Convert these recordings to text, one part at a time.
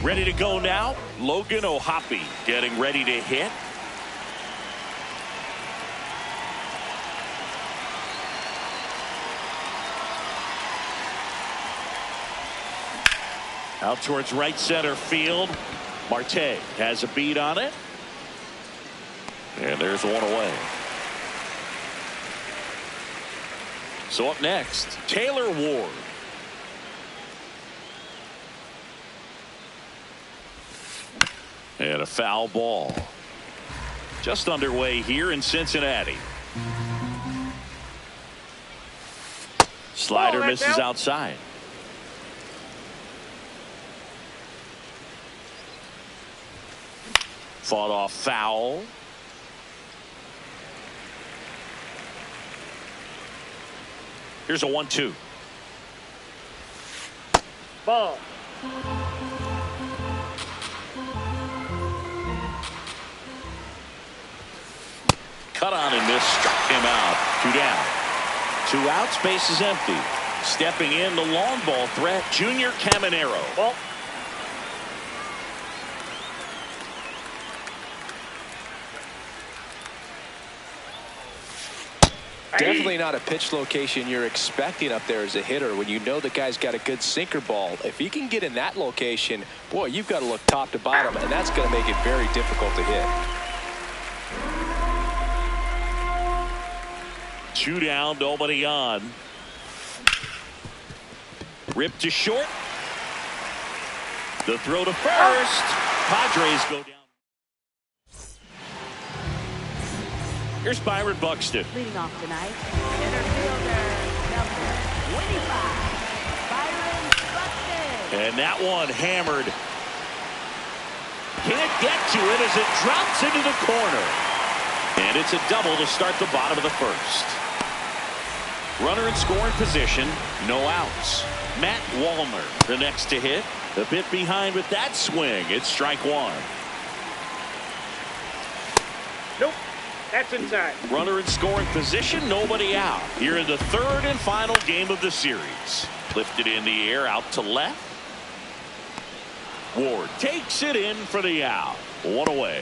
Ready to go now. Logan O'Hoppe getting ready to hit. Out towards right center field. Marte has a beat on it. And there's one away. So up next, Taylor Ward. And a foul ball. Just underway here in Cincinnati. Slider misses outside. Fought off foul. Here's a 1-2. Ball. Cut on and miss, struck him out. 2 down. 2 outs, base is empty. Stepping in the long ball threat, Junior Caminero. Ball. Definitely not a pitch location you're expecting up there as a hitter when you know the guy's got a good sinker ball. If he can get in that location, boy, you've got to look top to bottom, and that's going to make it very difficult to hit. 2 down, nobody on. Ripped to short. The throw to first. Padres go down. Here's Byron Buxton. Leading off tonight, center fielder number 25, Byron Buxton. And that one hammered. Can't get to it as it drops into the corner. And it's a double to start the bottom of the first. Runner in scoring position, no outs. Matt Wallner, the next to hit. A bit behind with that swing. It's strike 1. Nope. That's inside. Runner in scoring position, nobody out. Here in the 3rd and final game of the series. Lifted in the air out to left. Ward takes it in for the out. 1 away.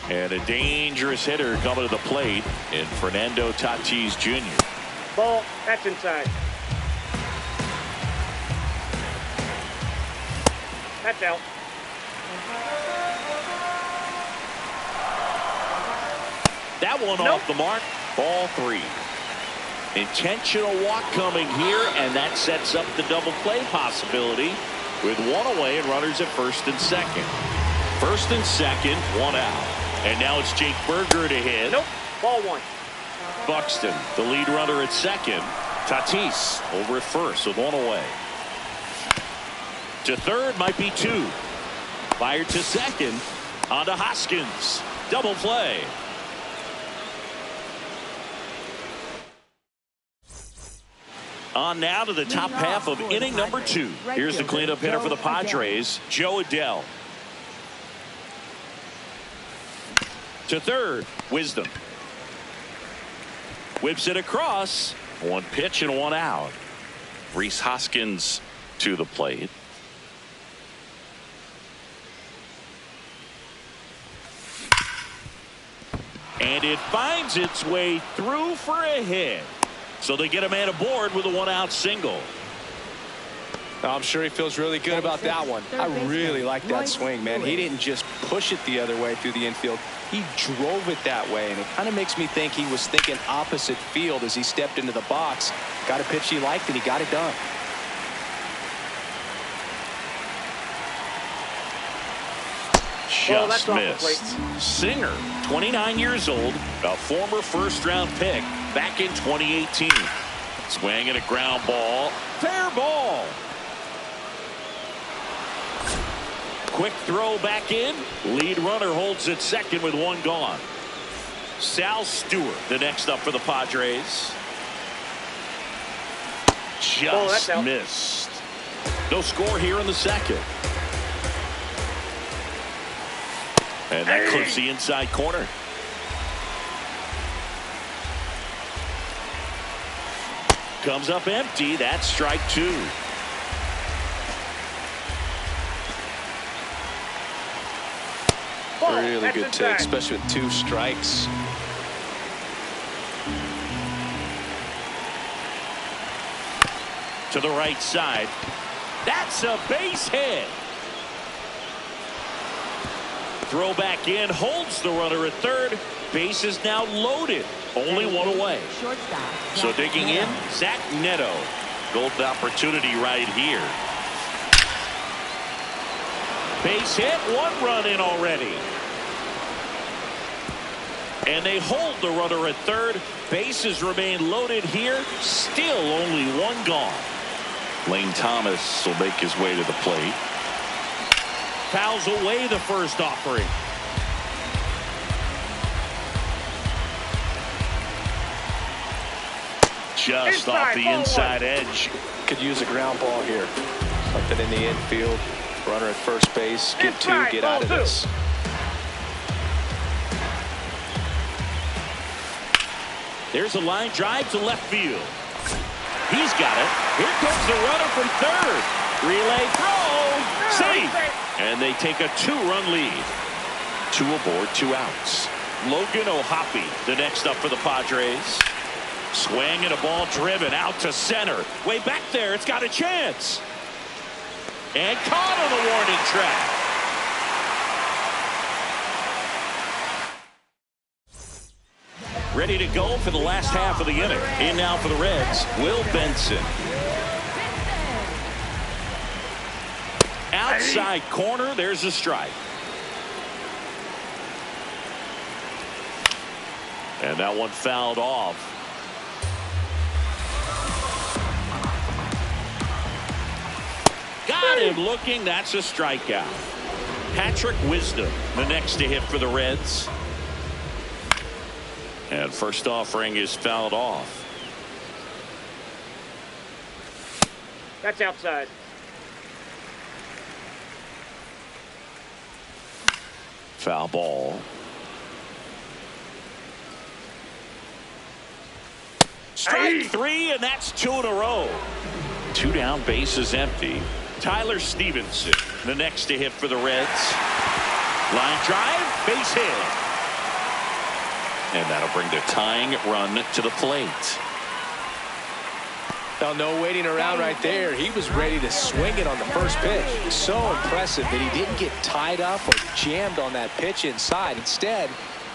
And a dangerous hitter coming to the plate in Fernando Tatis Jr. Ball. That's inside. That's out. That one off the mark. Ball 3. Intentional walk coming here, and that sets up the double play possibility with 1 away and runners at first and second. First and second, 1 out. And now it's Jake Burger to hit. Nope. Ball 1. Buxton, the lead runner at second. Tatis over at first with 1 away. To third might be 2. Fired to second. On to Hoskins. Double play. On now to the top half of inning number 2. Here's the cleanup hitter for the Padres, Jo Adell. To third, Wisdom. Whips it across. 1 pitch and 1 out. Rhys Hoskins to the plate. And it finds its way through for a hit. So they get a man aboard with a 1-out single. I'm sure he feels really good about that one. I really like that swing, man. He didn't just push it the other way through the infield. He drove it that way, and it kind of makes me think he was thinking opposite field as he stepped into the box. Got a pitch he liked, and he got it done. Just missed. Singer, 29 years old, a former first-round pick back in 2018. Swinging a ground ball. Fair ball. Quick throw back in. Lead runner holds at second with 1 gone. Sal Stewart, the next up for the Padres. Just missed. No score here in the second. And that clips the inside corner. Comes up empty. That's strike 2. Ball. Really That's good take, inside. especially with 2 strikes. To the right side. That's a base hit. Throw back in, holds the runner at third. Base is now loaded. Only one away. Shortstop. So digging in, Zach Neto. Golden opportunity right here. Base hit, 1 run in already. And they hold the runner at third. Bases remain loaded here. Still only 1 gone. Lane Thomas will make his way to the plate. Fouls away the first offering. Just off the inside edge. Could use a ground ball here. Something in the infield. Runner at first base. Get 2, get out of this. There's a line drive to left field. He's got it. Here comes the runner from third. Relay throw. Safe. And they take a 2-run lead. 2 aboard, 2 outs. Logan O'Hoppe, the next up for the Padres. Swing and a ball driven out to center. Way back there. It's got a chance. And caught on the warning track. Ready to go for the last half of the inning. In now for the Reds, Will Benson. Outside corner, there's a strike. And that one fouled off. Got him looking. That's a strikeout. Patrick Wisdom, the next to hit for the Reds. And first offering is fouled off. That's outside. Foul ball. Strike 3, and that's 2 in a row. 2 down, bases empty. Tyler Stevenson, the next to hit for the Reds. Line drive, base hit. And that'll bring the tying run to the plate. Now, no waiting around right there. He was ready to swing it on the first pitch. So impressive that he didn't get tied up or jammed on that pitch inside. Instead,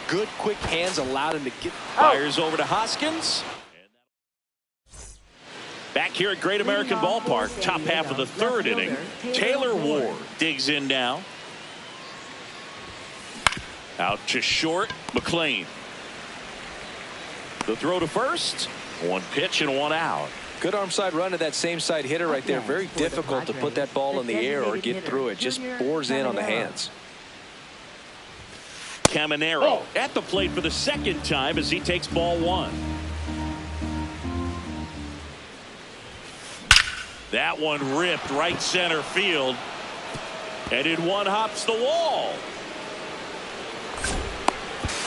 good quick hands allowed him to get. Fires over to Hoskins. Back here at Great American Ballpark, top half of the 3rd inning. Taylor Ward digs in now. Out to short, McLean. The throw to first. 1 pitch and 1 out. Good arm side run to that same side hitter right there. Very difficult to put that ball in the air or get through it. Just bores in on the hands. Caminero at the plate for the 2nd time as he takes ball 1. That one ripped right center field. And in 1 hops the wall.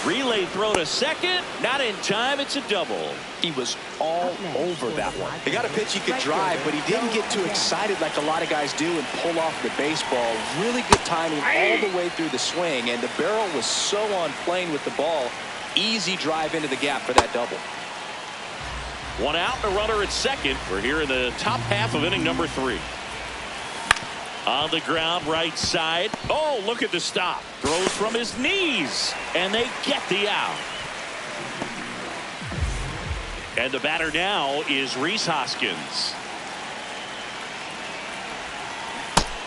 Relay throw to second. Not in time. It's a double. He was all over that one. He got a pitch he could drive, but he didn't get too excited like a lot of guys do and pull off the baseball. Really good timing all the way through the swing, and the barrel was so on plane with the ball. Easy drive into the gap for that double. 1 out and a runner at second. We're here in the top half of inning number 3. On the ground, right side. Oh, look at the stop. Throws from his knees, and they get the out. And the batter now is Rhys Hoskins.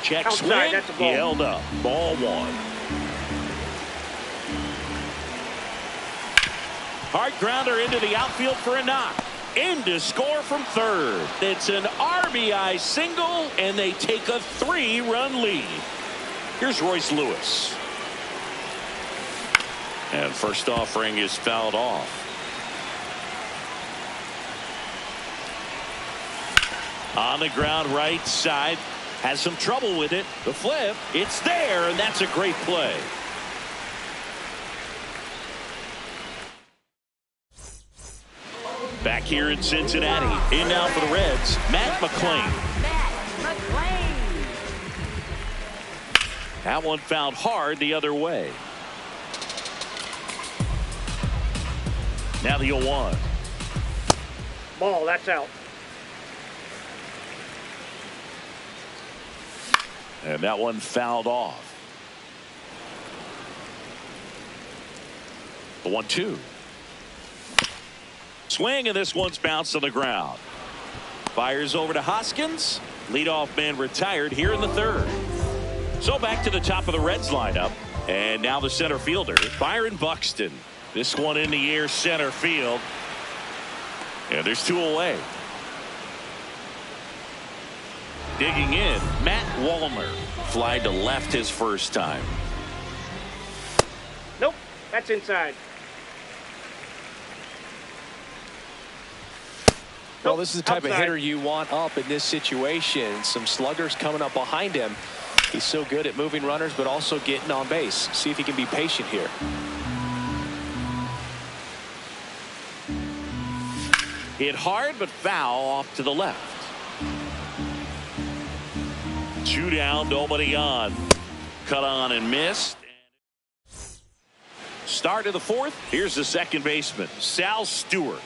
Check Outside, swing. that's a He ball. held up. Ball 1. Hard grounder into the outfield for a knock. In to score from third. It's an RBI single, and they take a 3-run lead. Here's Royce Lewis. And first offering is fouled off. On the ground, right side. Has some trouble with it. The flip, it's there, and that's a great play. Back here in Cincinnati. In now for the Reds, Matt McLean. That one fouled hard the other way. Now the 0-1. Ball, that's out. And that one fouled off. The 1-2. Swing, and this one's bounced on the ground. Fires over to Hoskins. Leadoff man retired here in the third. So back to the top of the Reds lineup. And now the center fielder, Byron Buxton. This one in the air center field. And there's 2 away. Digging in, Matt Wallner. Fly to left his first time. Nope, that's inside. Well, this is the type outside. of hitter you want up in this situation. Some sluggers coming up behind him. He's so good at moving runners, but also getting on base. See if he can be patient here. Hit hard, but foul off to the left. 2 down, nobody on. Cut on and missed. Start of the 4th. Here's the second baseman, Sal Stewart.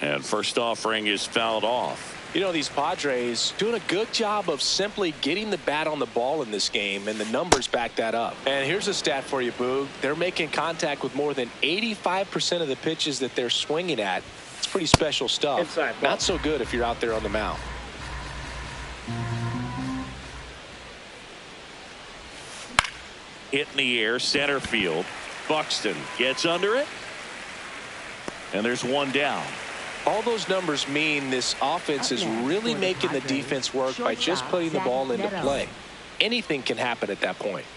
And first offering is fouled off. You know, these Padres doing a good job of simply getting the bat on the ball in this game, and the numbers back that up. And here's a stat for you, Boog. They're making contact with more than 85% of the pitches that they're swinging at. It's pretty special stuff. Inside ball. Not so good if you're out there on the mound. Hit in the air, center field. Buxton gets under it. And there's 1 down. All those numbers mean this offense is really making the defense work by just putting the ball into play. Anything can happen at that point.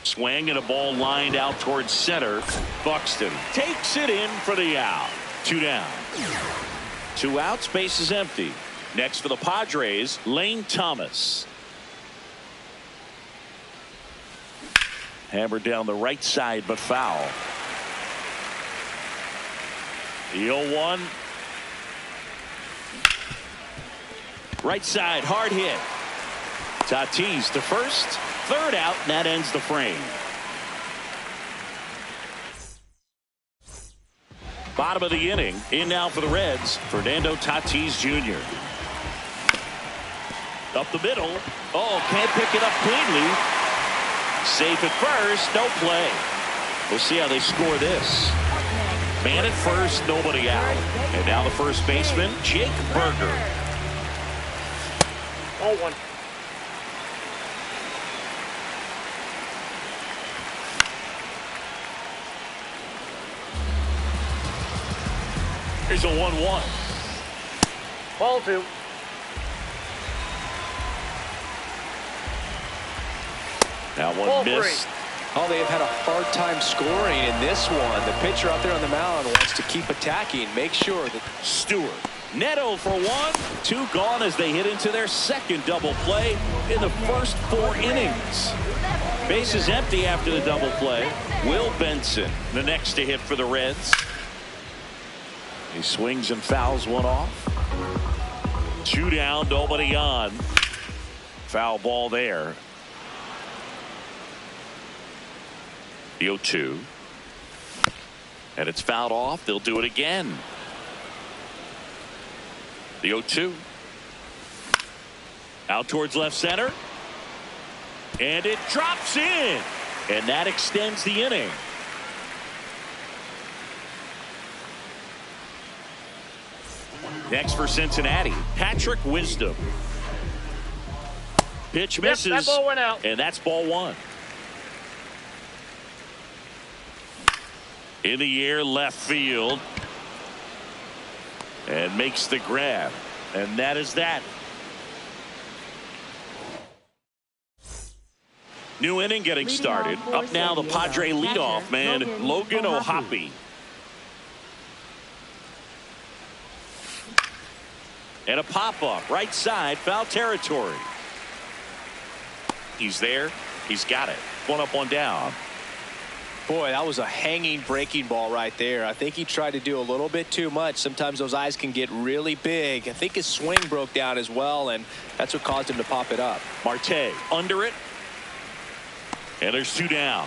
Swing and a ball lined out towards center. Buxton takes it in for the out. 2 down. 2 outs, base is empty. Next for the Padres, Lane Thomas. Hammered down the right side, but foul. The 0-1. Right side, hard hit. Tatis to first. 3rd out, and that ends the frame. Bottom of the inning. In now for the Reds, Fernando Tatis Jr. Up the middle. Oh, can't pick it up cleanly. Safe at first, no play. We'll see how they score this. Man at first, nobody out. And now the first baseman, Jake Burger. 0-1. Here's a 1-1. Ball 2. That one Ball missed. 3. Oh, they have had a hard time scoring in this one. The pitcher out there on the mound wants to keep attacking. Make sure that Stewart. Neto for 1. 2 gone as they hit into their second double play in the first 4 innings. Base is empty after the double play. Will Benson, the next to hit for the Reds. He swings and fouls one off. 2 down, nobody on. Foul ball there. The 0-2. And it's fouled off. They'll do it again. The 0-2. Out towards left center. And it drops in. And that extends the inning. Next for Cincinnati, Patrick Wisdom. Pitch misses. That ball went out. And that's ball 1. In the air, left field. And makes the grab. And that is that. New inning getting started. Up now the Padre leadoff man, Logan O'Hoppe. And a pop-up, right side, foul territory. He's there. He's got it. 1 up, 1 down. Boy, that was a hanging breaking ball right there. I think he tried to do a little bit too much. Sometimes those eyes can get really big. I think his swing broke down as well, and that's what caused him to pop it up. Marte under it. And there's 2 down.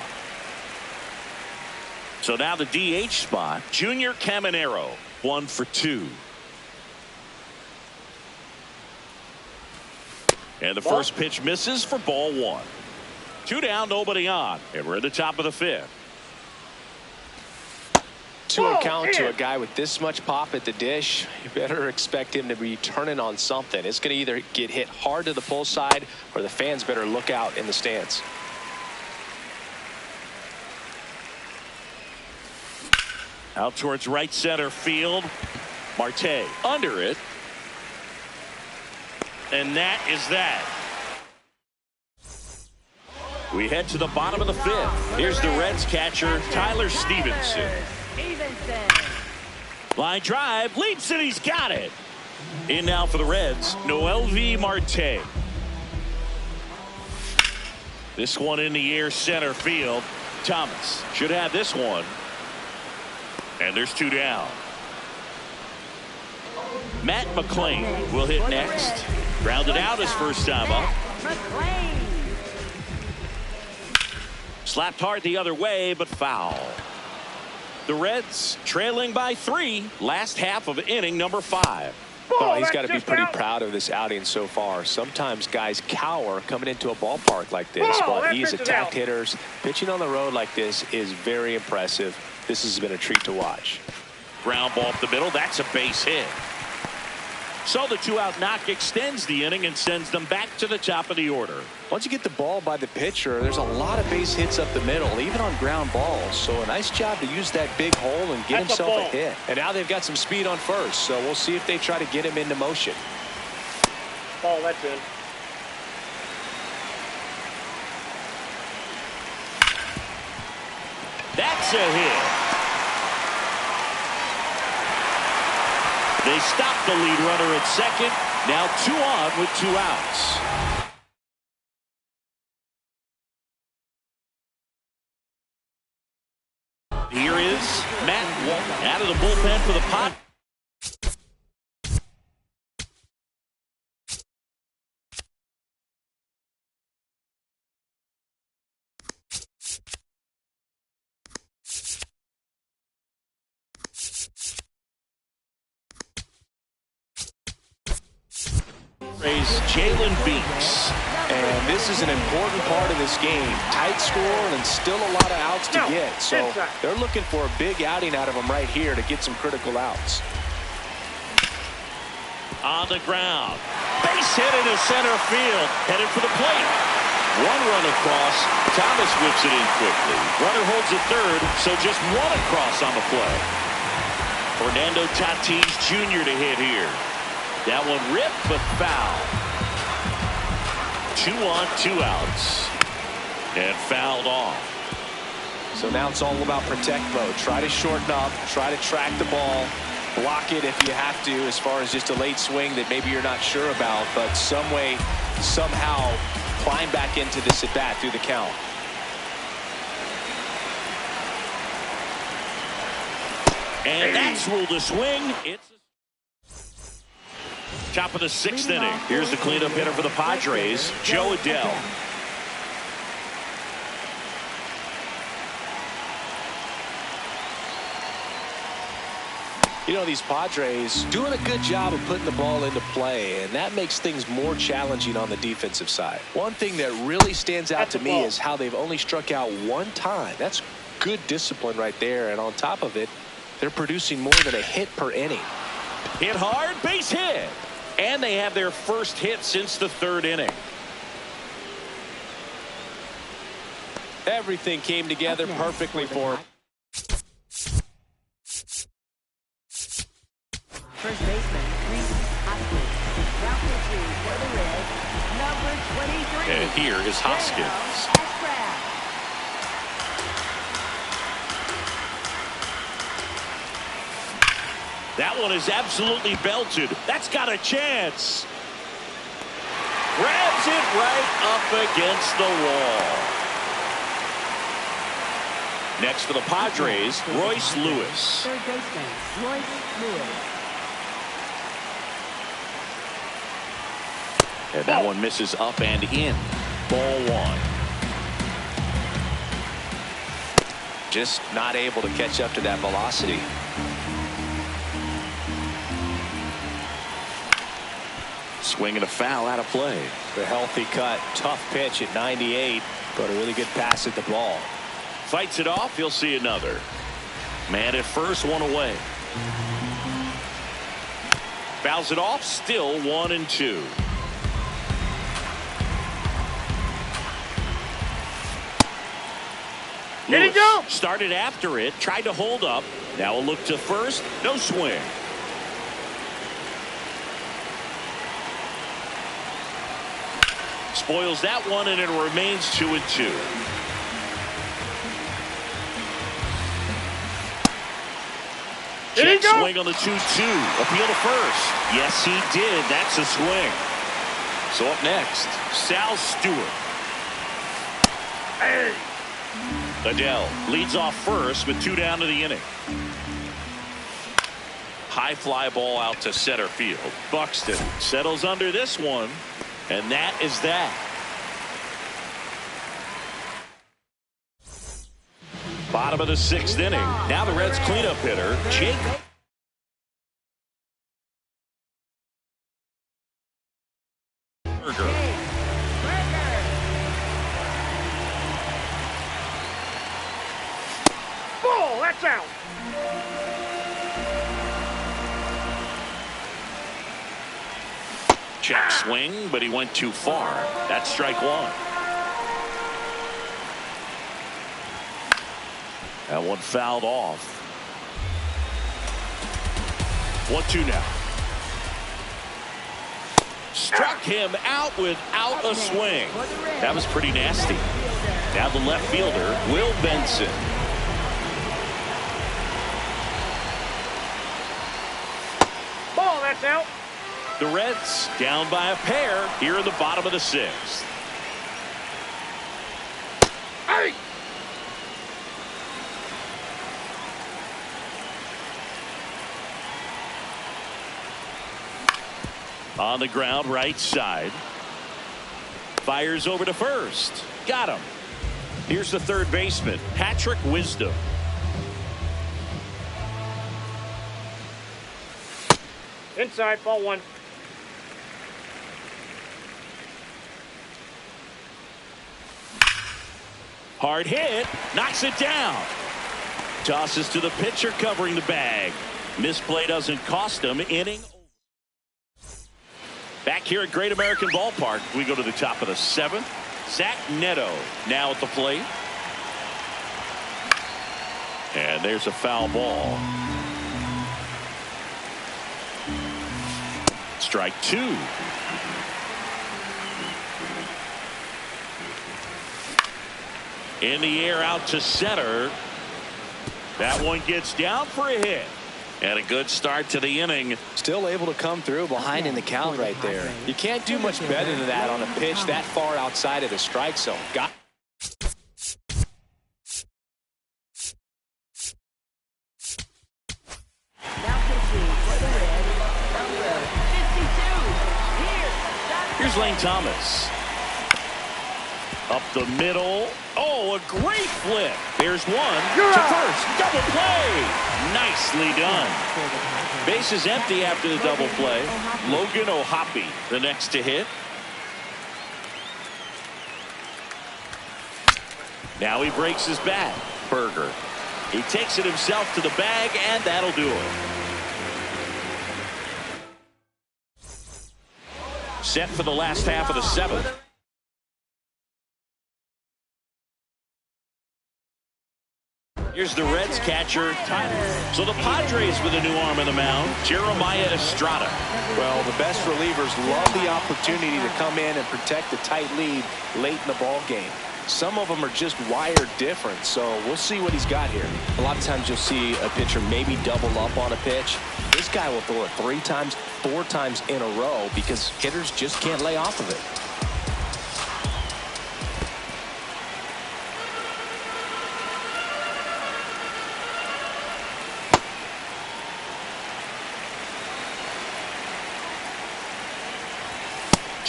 So now the DH spot, Junior Caminero, 1 for 2. And the first pitch misses for ball 1. 2 down, nobody on, and we're at the top of the 5th. 2-0 count to a guy with this much pop at the dish. You better expect him to be turning on something. It's going to either get hit hard to the pull side, or the fans better look out in the stands. Out towards right center field. Marte under it. And that is that. We head to the bottom of the 5th. Here's the Reds catcher, Tyler Stevenson. Line drive, leaps and he's got it. In now for the Reds, Noelvi Marte. This one in the air center field. Thomas should have this one. And there's 2 down. Matt McLain will hit next. Grounded out his first time up. Slapped hard the other way, but foul. The Reds trailing by 3. Last half of inning number 5. Oh, he's got to be pretty proud of this outing so far. Sometimes guys cower coming into a ballpark like this, but he's attacked hitters. Pitching on the road like this is very impressive. This has been a treat to watch. Ground ball up the middle. That's a base hit. So the 2-out knock extends the inning and sends them back to the top of the order. Once you get the ball by the pitcher, there's a lot of base hits up the middle, even on ground balls. So a nice job to use that big hole and get himself a hit. And now they've got some speed on first, so we'll see if they try to get him into motion. Oh, that's in. That's a hit. They stop the lead runner at second. Now 2 on with 2 outs. Here is Matt Walton out of the bullpen for the Padres. Jalen Beeks. And this is an important part of this game. Tight score and still a lot of outs to get. So they're looking for a big outing out of him right here to get some critical outs. On the ground. Base hit into center field. Headed for the plate. 1 run across. Thomas whips it in quickly. Runner holds at third, so just 1 across on the play. Fernando Tatis Jr. to hit here. That one ripped, but foul. 2 on, 2 outs. And fouled off. So now it's all about protect mode. Try to shorten up. Try to track the ball. Block it if you have to, as far as just a late swing that maybe you're not sure about. But some way, somehow, climb back into this at bat through the count. And that's ruled a swing. It's top of the 6th inning. Here's the cleanup hitter for the Padres, Joe Adell. You know, these Padres doing a good job of putting the ball into play, and that makes things more challenging on the defensive side. One thing that really stands out to me is how they've only struck out 1 time. That's good discipline right there, and on top of it, they're producing more than a hit per inning. Hit hard, base hit. And they have their first hit since the 3rd inning. Everything came together perfectly for him. First baseman, Reese Hoskins. Ground pitcher for the Reds, number 23. And here is Hoskins. That one is absolutely belted. That's got a chance. Grabs it right up against the wall. Next for the Padres, Royce Lewis. Third baseman, Royce Lewis. And that one misses up and in. Ball one. Just not able to catch up to that velocity. Swing and a foul out of play. The healthy cut. Tough pitch at 98, but a really good pass at the ball. Fights it off. He'll see another. Man at first, one away. Fouls it off. Still 1-2. There you go. Started after it. Tried to hold up. Now a look to first. No swing. Spoils that one, and it remains 2-2. There you go. Swing on the 2-2. Appeal to first. Yes, he did. That's a swing. So up next, Sal Stewart. Hey. Adele leads off first with 2 down to the inning. High fly ball out to center field. Buxton settles under this one, and that is that. Bottom of the 6th inning. Now the Reds cleanup hitter, Jake Burger. Ball, that's out. Check swing, but he went too far. That's strike one. That one fouled off. 1-2 now. Struck him out without a swing. That was pretty nasty. Now the left fielder, Will Benson. Ball, that's out. The Reds down by a pair here in the bottom of the 6th. Hey. On the ground, right side. Fires over to first. Got him. Here's the third baseman, Patrick Wisdom. Inside, ball one. Hard hit, knocks it down. Tosses to the pitcher covering the bag. Misplay doesn't cost him. Inning. Back here at Great American Ballpark, we go to the top of the 7th. Zach Neto now at the plate. And there's a foul ball. Strike 2. In the air out to center. That one gets down for a hit. And a good start to the inning. Still able to come through behind in the count right there. You can't do much better than that on a pitch that far outside of the strike zone. Got Now pitching for the Reds, number 52. Here's Lane Thomas. Up the middle. Oh, a great flip. There's one to first. Double play. Nicely done. Bases empty after the double play. Logan O'Hoppe the next to hit. Now he breaks his bat. Burger. He takes it himself to the bag, and that'll do it. Set for the last half of the 7th. Here's the Reds catcher, Tyler. So the Padres with a new arm in the mound, Jeremiah Estrada. Well, the best relievers love the opportunity to come in and protect the tight lead late in the ball game. Some of them are just wired different, so we'll see what he's got here. A lot of times you'll see a pitcher maybe double up on a pitch. This guy will throw it 3 times, 4 times in a row because hitters just can't lay off of it.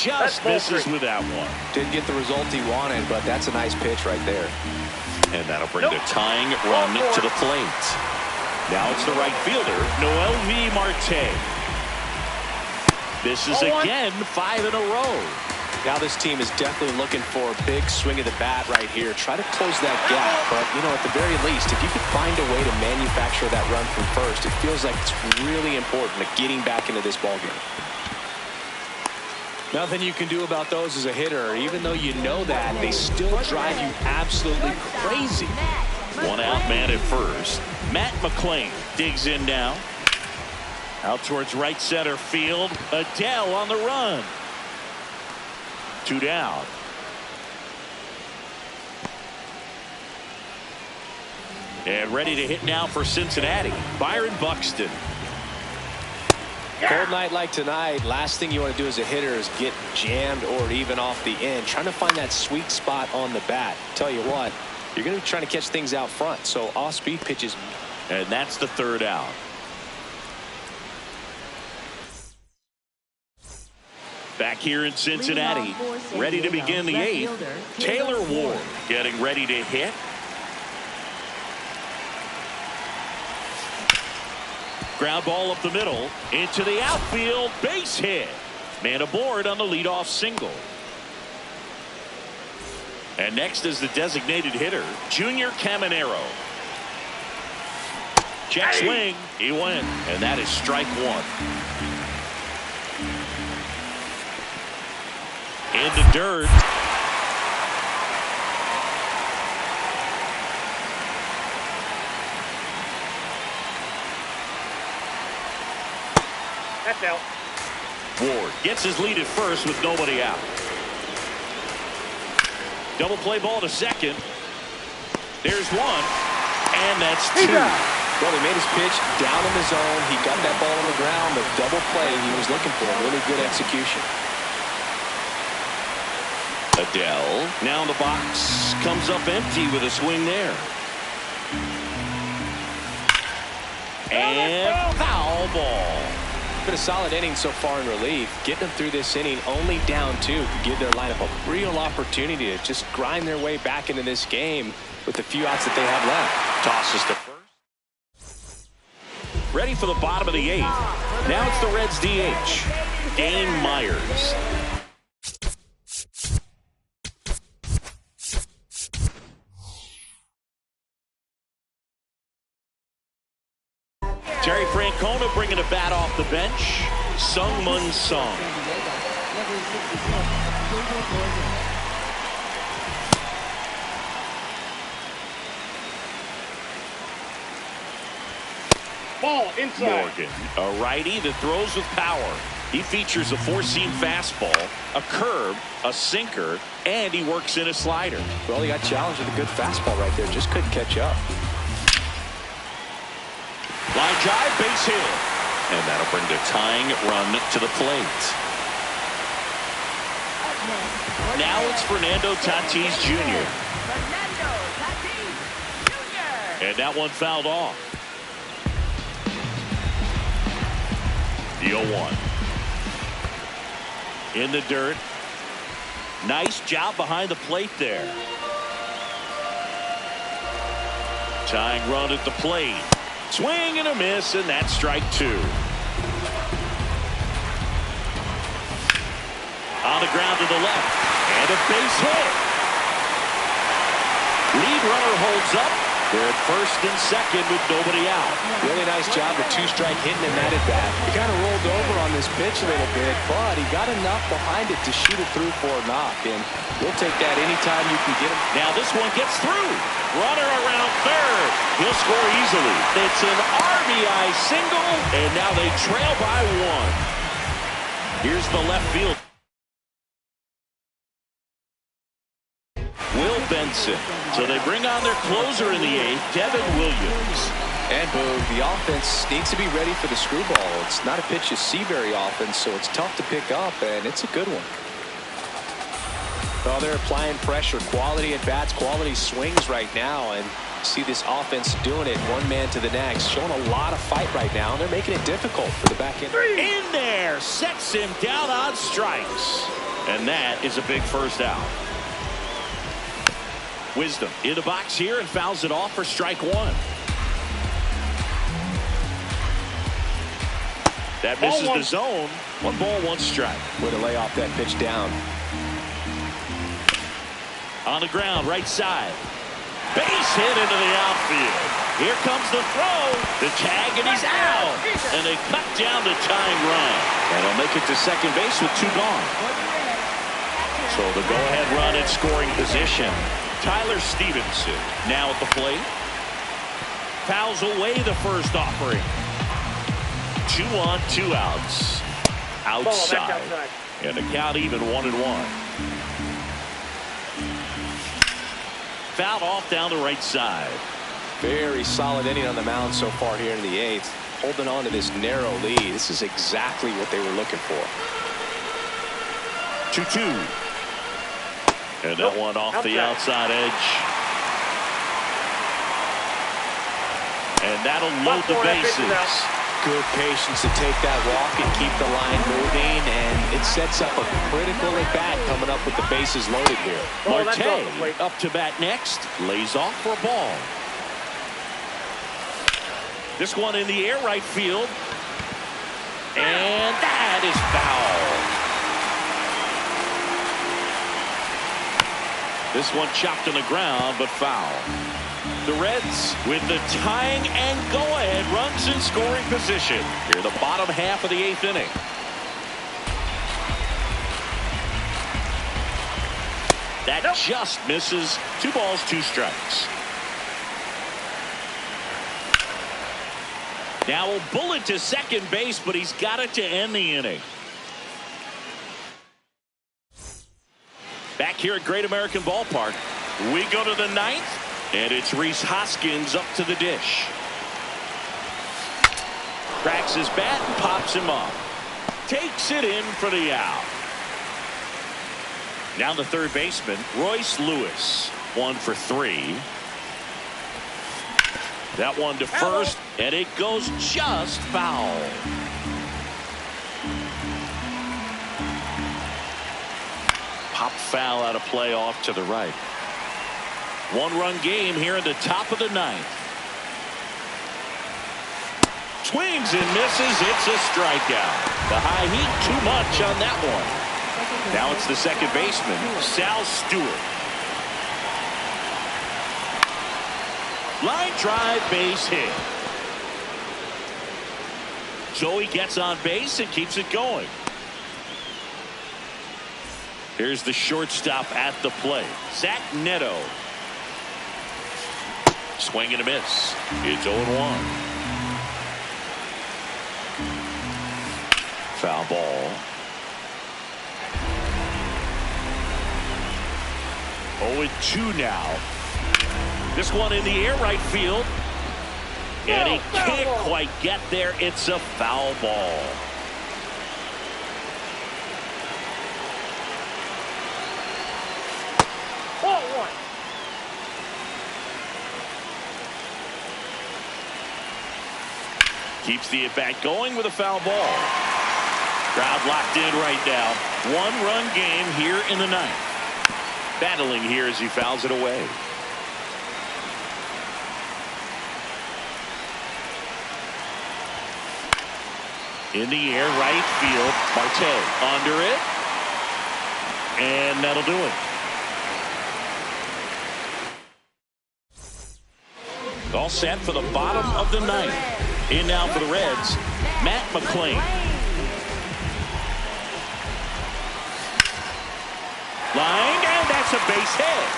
just misses with that one. Didn't get the result he wanted, but that's a nice pitch right there. And that'll bring the tying run to the plate. Now it's the right fielder, Noelvi Marte. This is again 5 in a row. Now this team is definitely looking for a big swing of the bat right here. Try to close that gap. But, you know, at the very least, if you could find a way to manufacture that run from first, it feels like it's really important to getting back into this ballgame. Nothing you can do about those as a hitter. Even though you know that, they still drive you absolutely crazy. One out man at first. Matt McLain digs in now. Out towards right center field. Adele on the run. 2 down. And ready to hit now for Cincinnati, Byron Buxton. Cold night like tonight, last thing you want to do as a hitter is get jammed or even off the end. Trying to find that sweet spot on the bat. Tell you what, you're going to be trying to catch things out front. So off-speed pitches. And that's the 3rd out. Back here in Cincinnati, ready to begin the 8th. Taylor Ward getting ready to hit. Ground ball up the middle into the outfield, base hit. Man aboard on the leadoff single. And next is the designated hitter, Junior Caminero. Check swing, he went, and that is strike 1. In the dirt. That's out. Ward gets his lead at first with nobody out. Double play ball to second. There's one, and that's 2. Well, he made his pitch down in the zone. He got that ball on the ground. The double play he was looking for. Really good execution. Adele now in the box, comes up empty with a swing there. And foul ball. Been a solid inning so far in relief. Getting them through this inning only down 2 could give their lineup a real opportunity to just grind their way back into this game with the few outs that they have left. Tosses to first. Ready for the bottom of the 8th. Now it's the Reds DH, Dane Myers. Terry Francona bringing a bat off the bench. Sung Mun Sung. Ball inside. Morgan, a righty that throws with power. He features a 4-seam fastball, a curve, a sinker, and he works in a slider. Well, he got challenged with a good fastball right there. Just couldn't catch up. Line drive, base hit. And that'll bring the tying run to the plate. Now it's Fernando Tatis Jr. And that one fouled off. The 0-1. In the dirt. Nice job behind the plate there. Tying run at the plate. Swing and a miss, and that's strike 2. On the ground to the left, and a base hit. Lead runner holds up. They're at first and second with nobody out. Really nice job with 2-strike hitting in that at bat. He kind of rolled over on this pitch a little bit, but he got enough behind it to shoot it through for a knock, and we'll take that anytime you can get him. Now this one gets through. Runner around third. He'll score easily. It's an RBI single, and now they trail by 1. Here's the left field. Will Benson. So they bring on their closer in the 8th, Devin Williams. And boom, the offense needs to be ready for the screwball. It's not a pitch you see very often, so it's tough to pick up, and it's a good one. Well, they're applying pressure, quality at bats, quality swings right now, and see this offense doing it one man to the next, showing a lot of fight right now, and they're making it difficult for the back end. In there, sets him down on strikes. And that is a big first out. Wisdom in the box here and fouls it off for strike one. That misses the zone. 1 ball, 1 strike. Way to lay off that pitch down. On the ground, right side. Base hit into the outfield. Here comes the throw. The tag, and he's out. And they cut down the tying run. And he'll make it to second base with 2 gone. So the go-ahead run in scoring position. Tyler Stevenson now at the plate. Fouls away the first offering. 2 on, 2 outs. Outside. And the count even 1-1. Fouled off down the right side. Very solid inning on the mound so far here in the 8th. Holding on to this narrow lead. This is exactly what they were looking for. 2-2. And that one off the outside edge. And that'll load the bases. Good patience to take that walk and keep the line moving, and it sets up a critical at bat coming up with the bases loaded here. Marte up to bat next, lays off for a ball. This one in the air right field, and that is foul. This one chopped on the ground, but foul. The Reds with the tying and go-ahead runs in scoring position here the bottom half of the 8th inning. That just misses. 2 balls, 2 strikes. Now a bullet to second base, but he's got it to end the inning. Back here at Great American Ballpark, we go to the 9th. And it's Rhys Hoskins up to the dish. Cracks his bat and pops him up. Takes it in for the out. Now the third baseman, Royce Lewis. 1 for 3. That one to first, and it goes just foul. Pop foul out of play off to the right. 1-run game here in the top of the 9th. Swings and misses. It's a strikeout. The high heat too much on that one. Now it's the second baseman, Sal Stewart. Line drive, base hit. Joey gets on base and keeps it going. Here's the shortstop at the plate, Zach Neto. Swing and a miss. It's 0-1. Foul ball. 0-2 now. This one in the air right field. And he can't quite get there. It's a foul ball. Keeps the at-bat going with a foul ball. Crowd locked in right now. 1-run game here in the 9th. Battling here as he fouls it away. In the air, right field. Marte under it. And that'll do it. All set for the bottom of the 9th. In now for the Reds, Matt McLain. Line, and that's a base hit.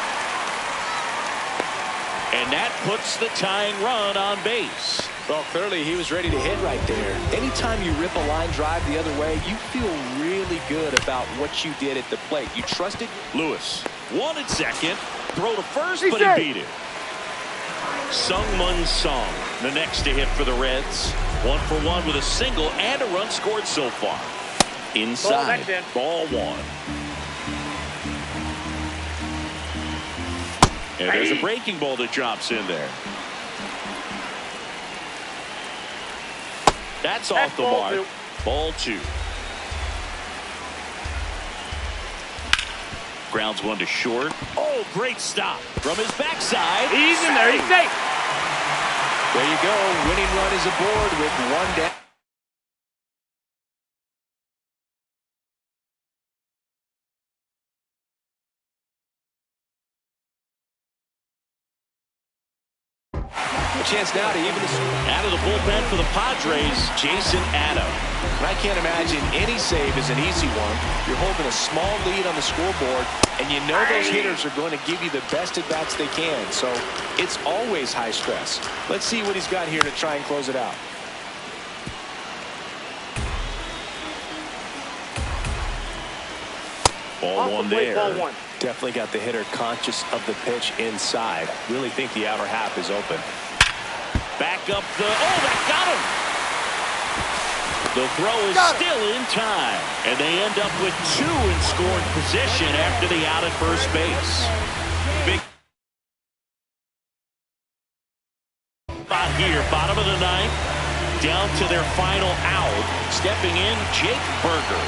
And that puts the tying run on base. Well, clearly he was ready to hit right there. Anytime you rip a line drive the other way, you feel really good about what you did at the plate. You trusted Lewis. 1 at second. Throw to first, but he beat it. Sung-Mun Song, the next to hit for the Reds. 1 for 1 with a single and a run scored so far. Inside, ball 1. And there's a breaking ball that drops in there. That's off the mark. Ball 2. Grounds one to short. Oh, great stop from his backside. He's in there. He's safe. There you go. Winning run is aboard with one down. A chance now to even the score. Out of the bullpen for the Padres, Jason Adam. I can't imagine any save is an easy one. You're holding a small lead on the scoreboard, and you know those hitters are going to give you the best at-bats they can, so it's always high stress. Let's see what he's got here to try and close it out. Ball one there. Ball one. Definitely got the hitter conscious of the pitch inside. Really think the outer half is open. Back up the, oh, that got him. The throw is still in time, and they end up with 2 in scoring position after the out at first base. Big spot here, bottom of the 9th, down to their final out. Stepping in, Jake Burger.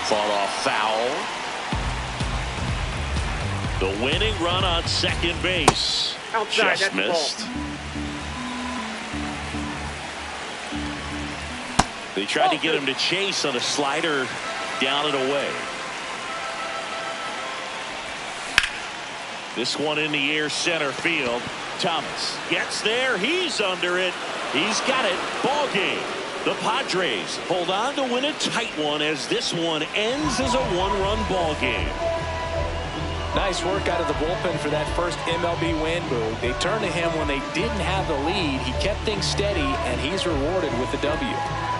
Fought off foul. The winning run on second base. Outside, just that's the ball. missed. They tried to get him to chase on a slider down and away. This one in the air, center field. Thomas gets there. He's under it. He's got it. Ball game. The Padres hold on to win a tight one as this one ends as a 1-run ball game. Nice work out of the bullpen for that first MLB win, Boo. They turned to him when they didn't have the lead. He kept things steady, and he's rewarded with the W.